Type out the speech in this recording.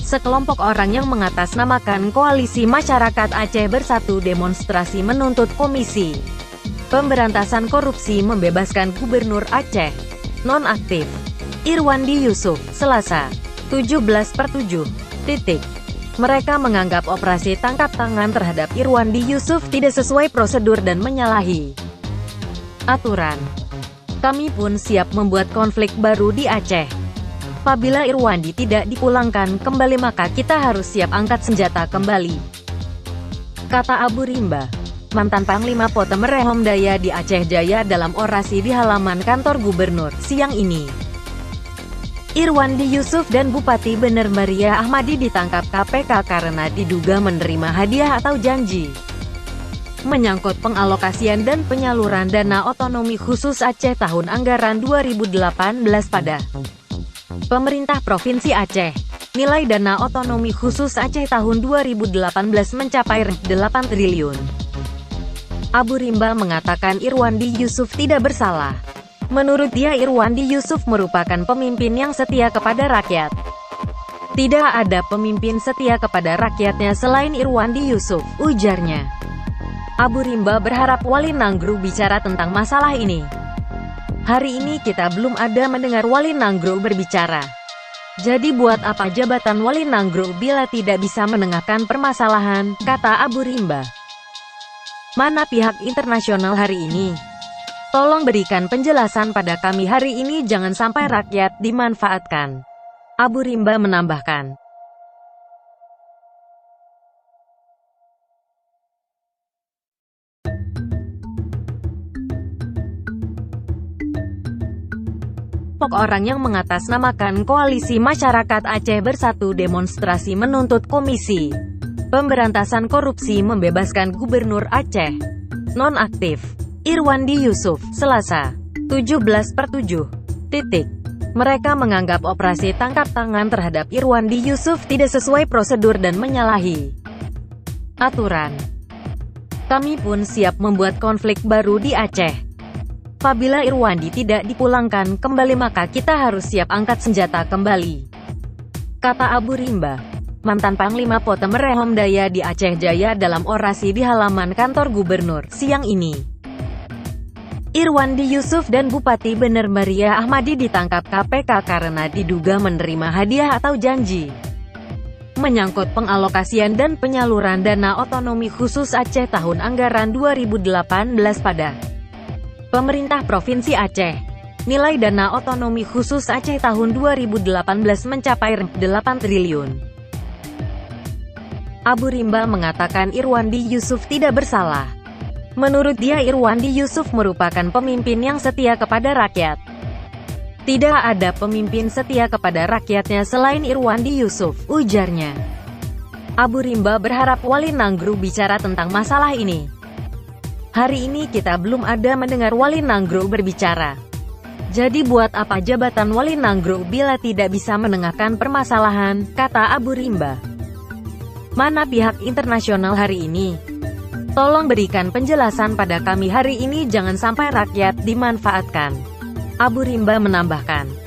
Sekelompok orang yang mengatasnamakan Koalisi Masyarakat Aceh Bersatu demonstrasi menuntut Komisi Pemberantasan Korupsi membebaskan Gubernur Aceh nonaktif Irwandi Yusuf, Selasa, 17/7. Mereka menganggap operasi tangkap tangan terhadap Irwandi Yusuf tidak sesuai prosedur dan menyalahi aturan. Kami pun siap membuat konflik baru di Aceh. Apabila Irwandi tidak dipulangkan kembali maka kita harus siap angkat senjata kembali, kata Abu Rimba, mantan Panglima Potem Rehomdaya di Aceh Jaya dalam orasi di halaman kantor gubernur, siang ini. Irwandi Yusuf dan Bupati Bener Maria Ahmadi ditangkap KPK karena diduga menerima hadiah atau janji menyangkut pengalokasian dan penyaluran dana otonomi khusus Aceh tahun anggaran 2018 pada Pemerintah Provinsi Aceh. Nilai dana otonomi khusus Aceh tahun 2018 mencapai 8 triliun. Abu Rimba mengatakan Irwandi Yusuf tidak bersalah. Menurut dia Irwandi Yusuf merupakan pemimpin yang setia kepada rakyat. Tidak ada pemimpin setia kepada rakyatnya selain Irwandi Yusuf, ujarnya. Abu Rimba berharap Wali Nanggro bicara tentang masalah ini. Hari ini kita belum ada mendengar Wali Nanggro berbicara. Jadi buat apa jabatan Wali Nanggro bila tidak bisa menengahkan permasalahan, kata Abu Rimba. Mana pihak internasional hari ini? Tolong berikan penjelasan pada kami hari ini, jangan sampai rakyat dimanfaatkan. Abu Rimba menambahkan. Orang yang mengatasnamakan Koalisi Masyarakat Aceh Bersatu demonstrasi menuntut Komisi Pemberantasan Korupsi membebaskan Gubernur Aceh nonaktif Irwandi Yusuf, Selasa, 17/7. Mereka menganggap operasi tangkap tangan terhadap Irwandi Yusuf tidak sesuai prosedur dan menyalahi aturan. Kami pun siap membuat konflik baru di Aceh. Apabila Irwandi tidak dipulangkan kembali maka kita harus siap angkat senjata kembali, kata Abu Rimba, mantan Panglima Potem Rehomdaya di Aceh Jaya dalam orasi di halaman kantor gubernur, siang ini. Irwandi Yusuf dan Bupati Bener Maria Ahmadi ditangkap KPK karena diduga menerima hadiah atau janji menyangkut pengalokasian dan penyaluran dana otonomi khusus Aceh tahun anggaran 2018 pada Pemerintah Provinsi Aceh. Nilai dana otonomi khusus Aceh tahun 2018 mencapai 8 triliun. Abu Rimba mengatakan Irwandi Yusuf tidak bersalah. Menurut dia Irwandi Yusuf merupakan pemimpin yang setia kepada rakyat. Tidak ada pemimpin setia kepada rakyatnya selain Irwandi Yusuf, ujarnya. Abu Rimba berharap Wali Nanggro bicara tentang masalah ini. Hari ini kita belum ada mendengar Wali Nanggro berbicara. Jadi buat apa jabatan Wali Nanggro bila tidak bisa menengahkan permasalahan, kata Abu Rimba. Mana pihak internasional hari ini? Tolong berikan penjelasan pada kami hari ini, jangan sampai rakyat dimanfaatkan. Abu Rimba menambahkan.